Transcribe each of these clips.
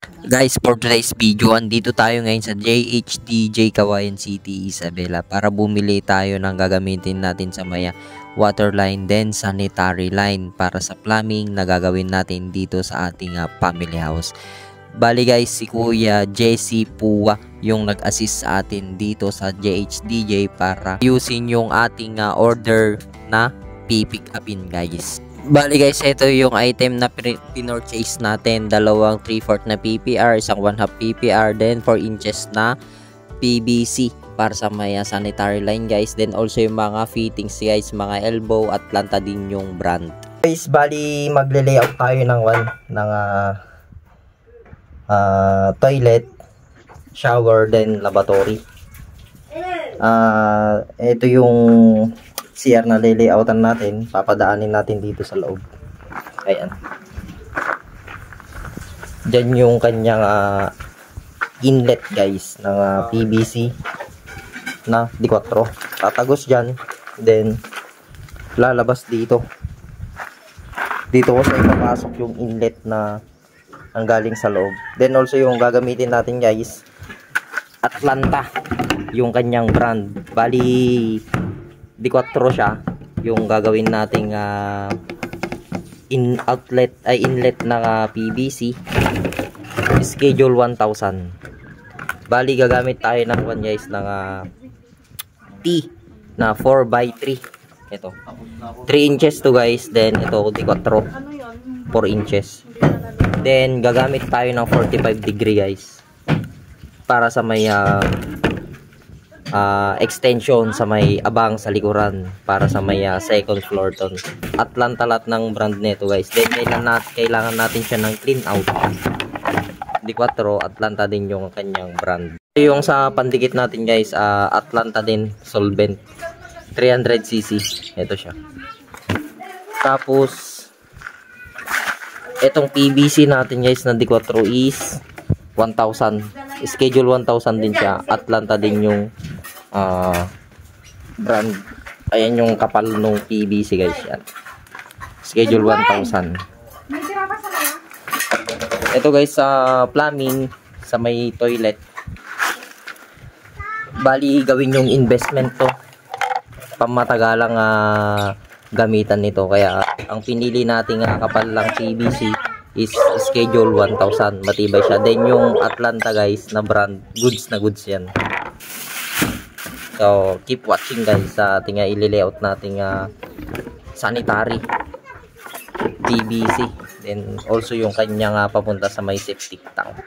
Guys, for today's video, andito tayo ngayon sa JHDJ Kawayan City, Isabela para bumili tayo ng gagamitin natin sa maya water line then sanitary line para sa plumbing na gagawin natin dito sa ating family house. Bali guys, si Kuya JC Puwa yung nag-assist sa atin dito sa JHDJ para using yung ating order na pipick upin guys. Bali guys, ito yung item na pinorchase natin. Dalawang 3/4 na PPR, isang 1/2 PPR, then 4 inches na PVC para sa maya sanitary line guys. Then also yung mga fittings guys, mga elbow at planta din yung brand. Guys, bali magle-layout tayo ng toilet, shower, then lavatory. Ito yung CR na layoutan natin, papadaanin natin dito sa loob. Ayan. Diyan yung kanyang inlet guys ng PVC na D4. Tatagos dyan, then lalabas dito. Dito ko sa ipapasok yung inlet na ang galing sa loob. Then also yung gagamitin natin guys, Atlanta, yung kanyang brand. Bali D4 siya, yung gagawin nating inlet na PVC, schedule 1000. Bali gagamit tayo ng guys ng T na 4x3. Ito 3 inches to guys, then ito D4 4 inches. Then gagamit tayo ng 45 degree guys para sa may extension sa may abang sa likuran para sa may second floor ton. Atlanta lahat ng brand nito guys. Then kailangan natin siya ng clean out. D4 Atlanta din yung kanyang brand. Yung sa pandikit natin guys, Atlanta din solvent 300cc. Ito siya. Tapos etong PVC natin guys na D4 is 1000. Schedule 1000 din siya. Atlanta din yung brand. Ayan yung kapal nung PVC guys yan. Schedule 1000. Ito guys sa plumbing sa may toilet. Bali gawin yung investment to. Pamatagalang gamitan nito. Kaya ang pinili nating kapal lang PVC is schedule 1000. Matibay siya. Then yung Atlanta guys na brand, goods na goods yan. So keep watching guys sa ating i-layout nating sanitary PVC. Then also yung kanyang papunta sa may septic tank.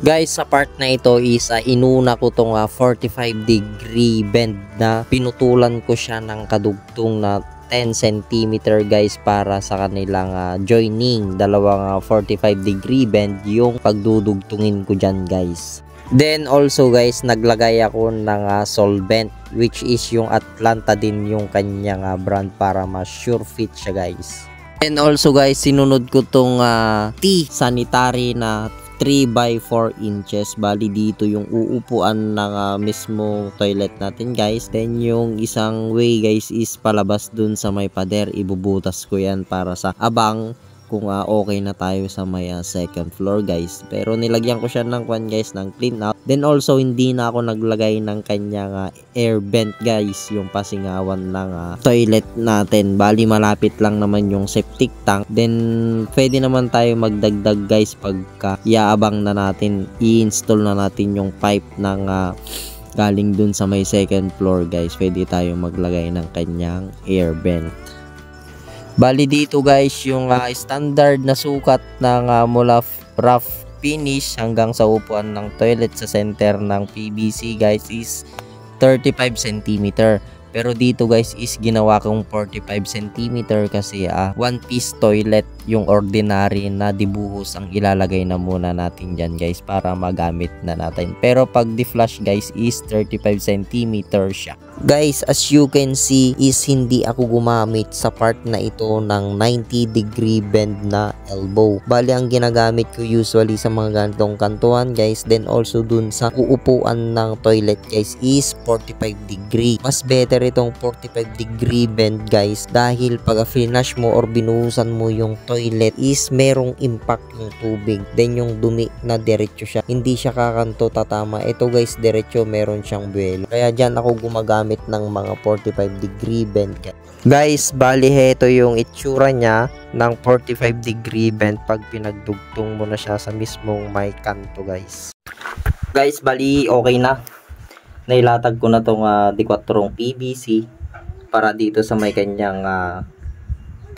Guys, sa part na ito is inuna ko tong 45 degree bend na pinutulan ko siya ng kadugtong na 10 cm guys para sa kanilang joining. Dalawang 45 degree bend yung pagdudugtungin ko dyan guys. Then also guys, naglagay ako ng solvent which is yung Atlanta din yung kanyang brand para mas sure fit siya guys. And also guys, sinunod ko tong T sanitary na 3x4 inches. Bali dito yung uupuan ng mismo toilet natin guys. Then yung isang way guys is palabas dun sa may pader. Ibubutas ko yan para sa abang kung okay na tayo sa may second floor guys. Pero nilagyan ko siya ng guys ng clean out. Then also hindi na ako naglagay ng kanyang air vent guys, yung pasingawan ng toilet natin. Bali malapit lang naman yung septic tank. Then pwede naman tayo magdagdag guys pagka iaabang na natin, i-install na natin yung pipe ng galing dun sa may second floor guys. Pwede tayo maglagay ng kanyang air vent. Bali dito guys, yung standard na sukat ng mula rough finish hanggang sa upuan ng toilet sa center ng PVC guys is 35 cm. Pero dito guys is ginawa kong 45 cm kasi one piece toilet yung ordinary na dibuhos ang ilalagay na muna natin dyan guys para magamit na natin. Pero pag di-flush guys is 35 cm siya. Guys, as you can see is hindi ako gumamit sa part na ito ng 90-degree bend na elbow. Bali, ang ginagamit ko usually sa mga ganitong kantuan guys, then also dun sa uupuan ng toilet guys is 45 degree. Mas better itong 45 degree bend guys dahil pag finish mo or binuhusan mo yung toilet is merong impact yung tubig. Then yung dumi na diretso siya. Hindi siya kakanto tatama. Ito guys, diretso meron siyang buwelo. Kaya dyan ako gumagamit ng mga 45 degree bend guys. Bali heto yung itsura niya ng 45 degree bend pag pinagdugtong mo na siya sa mismong may kanto guys. Guys, bali okay na, nailatag ko na tong D4 PVC para dito sa may kanyang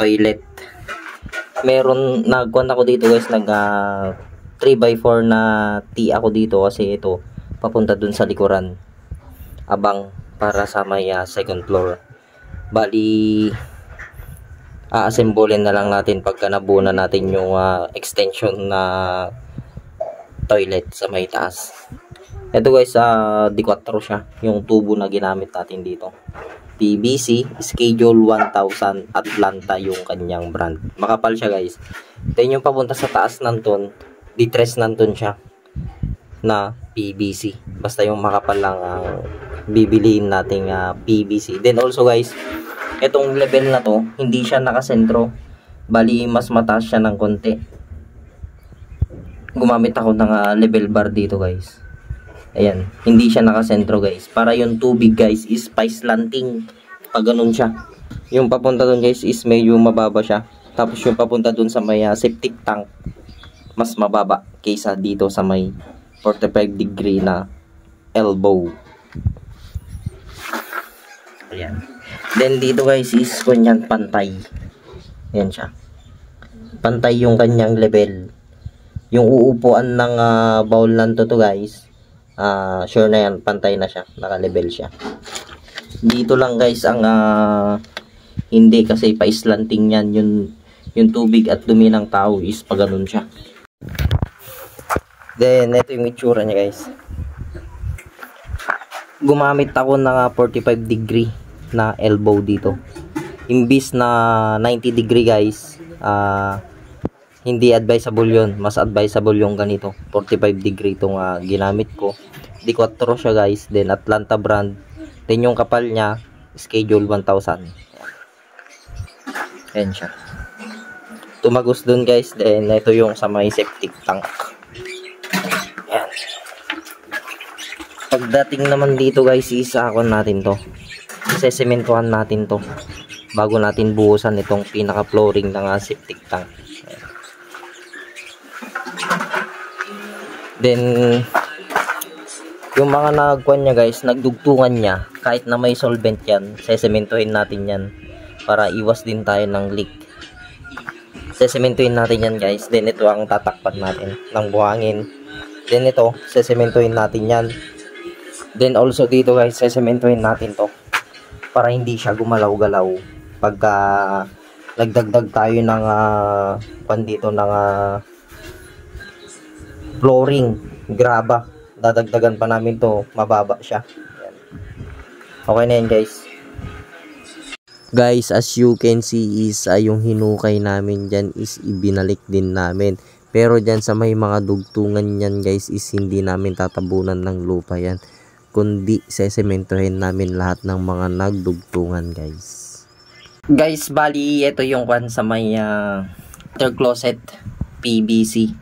toilet. Meron nagkuhan ako dito guys, nag 3x4 na T ako dito kasi ito papunta dun sa likuran abang para sa may second floor. Bali aassemble na lang natin pagka nabuo na natin yung extension na toilet sa may taas. Ito guys, D4 siya yung tubo na ginamit natin dito. PVC Schedule 1000 Atlanta yung kanyang brand. Makapal siya guys. Then yung papunta sa taas nanton, D3 nanton siya na PVC. Basta yung makapal lang ang bibiliin nating PVC. Then also guys, itong level na to hindi siya nakasentro. Bali mas mataas siya ng konti. Gumamit ako ng level bar dito guys. Ayan, hindi siya nakasentro guys. Para yung tubig guys is pa-slanting. Pag ganun siya. Yung papunta dun guys is medyo mababa siya. Tapos yung papunta dun sa may septic tank mas mababa kaysa dito sa may 45 degree na elbow. Ayan. Then dito guys is kunyan pantay. Ayan siya. Pantay yung kanyang level. Yung uupuan ng bowl nanto to guys, sure na yan, pantay na siya, naka-level siya. Dito lang guys ang hindi, kasi pa-slanting yan, yung tubig at dumi ng tao is pag ganun siya. Then ito yung itsura niya guys. Gumamit ako ng 45 degree na elbow dito. Imbis na 90 degree guys, hindi advisable yun. Mas advisable yung ganito, 45 degree itong ginamit ko. D4 siya guys, then Atlanta brand. Then yung kapal niya Schedule 1000. Ayan siya, tumagos dun guys. Then ito yung sa may septic tank. Ayan. Pagdating naman dito guys, isakon natin to, sesementohan natin to bago natin buhusan itong pinaka flooring ng septic tank. Then yung mga nagkuhan niya guys, nagdugtungan niya, kahit na may solvent yan, sesementohin natin yan para iwas din tayo ng leak. Sesementohin natin yan guys. Then ito ang tatakpan natin ng buhangin. Then ito, sesementohin natin yan. Then also dito guys, sesementohin natin to para hindi siya gumalaw-galaw pagka nagdagdag tayo ng dito ng flooring, graba. Dadagdagan pa namin to, mababa siya. Ayan. Okay na yan guys. Guys, as you can see is yung hinukay namin dyan is ibinalik din namin. Pero dyan sa may mga dugtungan yan guys is hindi namin tatabunan ng lupa yan, kundi sesementohin namin lahat ng mga nagdugtungan guys. Guys, bali ito yung kwan sa may third closet PVC.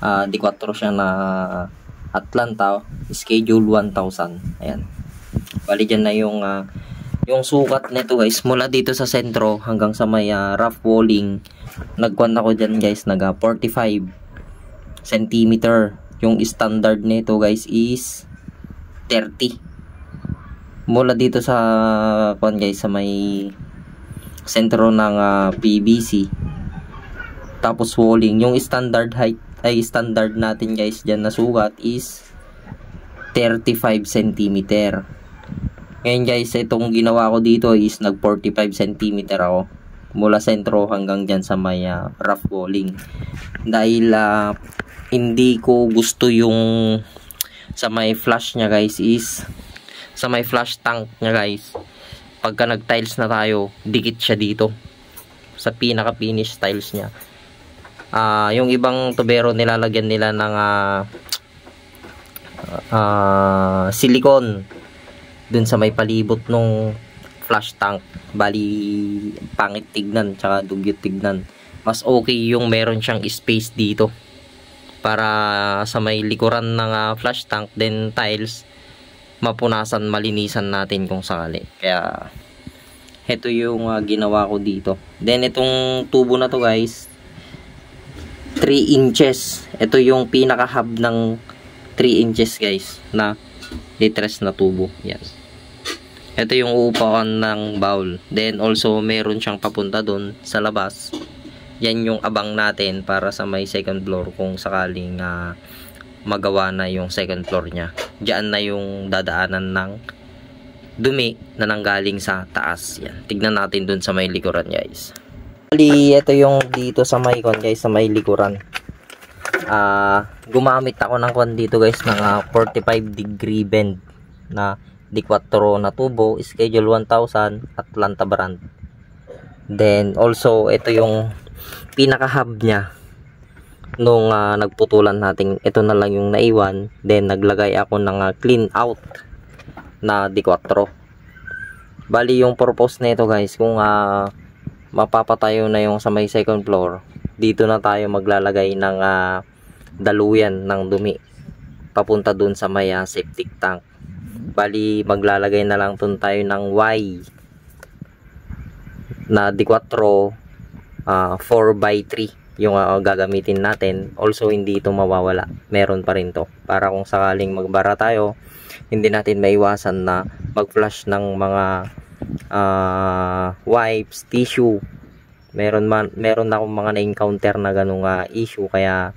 D4 siya na Atlanta Schedule 1000. Ayan. Bali dyan na yung sukat nito guys, mula dito sa sentro hanggang sa may rough walling. Nagkuhan ako dyan guys, nag 45 cm. Yung standard nito guys is 30. Mula dito sa kuhan guys, sa may sentro ng PVC, tapos walling, yung standard height ay standard natin guys dyan na sukat is 35 cm. Ngayon guys, itong ginawa ko dito is nag 45 cm ako mula sentro hanggang dyan sa may rough walling, dahil hindi ko gusto yung sa may flush nya guys is sa may flush tank niya guys, pagka nag-tiles na tayo, dikit siya dito sa pinaka-finish tiles niya. Yung ibang tubero nilalagyan nila ng silicone dun sa may palibot nung flush tank. Bali pangit tignan tsaka dugyot tignan. Mas okay yung meron siyang space dito para sa may likuran ng flush tank then tiles, mapunasan, malinisan natin kung sakali. Kaya ito yung ginawa ko dito. Then itong tubo na to guys, 3 inches. Ito yung pinaka hub ng 3 inches guys na litres na tubo. Yan. Ito yung uupakan ng bowl. Then also meron siyang papunta doon sa labas. Yan yung abang natin para sa may second floor kung sakaling magawa na yung second floor niya. Diyan na yung dadaanan ng dumi na nanggaling sa taas. Yan. Tignan natin doon sa may likuran guys. Bali, ito yung dito sa may guys, sa may likuran. Gumamit ako ng dito guys ng 45 degree bend na D4 na tubo, schedule 1000, Atlanta brand. Then also ito yung pinaka hub niya nung nagputulan natin. Ito na lang yung naiwan. Then naglagay ako ng clean out na D4. Bali yung purpose nito guys, kung mapapatayo na yung sa may second floor, dito na tayo maglalagay ng daluyan ng dumi papunta dun sa may septic tank. Bali maglalagay na lang dun tayo ng Y na D4 4x3 yung gagamitin natin. Also hindi ito mawawala, meron pa rin to para kung sakaling magbara tayo, hindi natin maiwasan na mag-flush ng mga wipes, tissue. Meron na akong mga na-encounter na ganung issue, kaya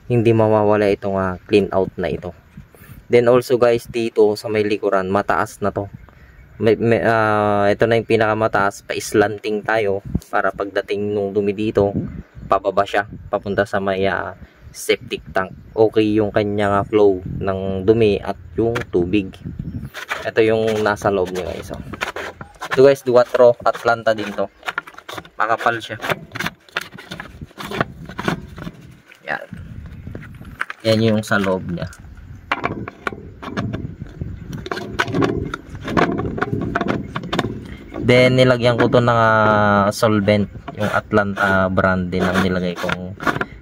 hindi mawawala itong clean out na ito. Then also guys, dito sa may likuran, mataas na to. Ito na yung pinakamataas, pa-slanting tayo para pagdating nung dumi dito, pababa siya papunta sa may septic tank. Okay yung kanyang flow ng dumi at yung tubig. Ito yung nasa loob niya guys. Ito guys, D4 Atlanta din to. Makapal siya. Yan. Yan yung sa loob niya. Then nilagyan ko to ng solvent, yung Atlanta brand din ang nilagay kong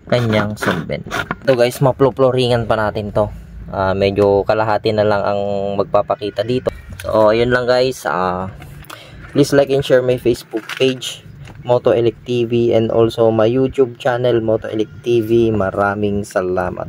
kanyang solvent. Ito guys, maplo-floringan pa natin to. Medyo kalahati na lang ang magpapakita dito. So ayun lang guys. Please like and share my Facebook page, Moto Elect TV, and also my YouTube channel, Moto Elect TV. Maraming salamat.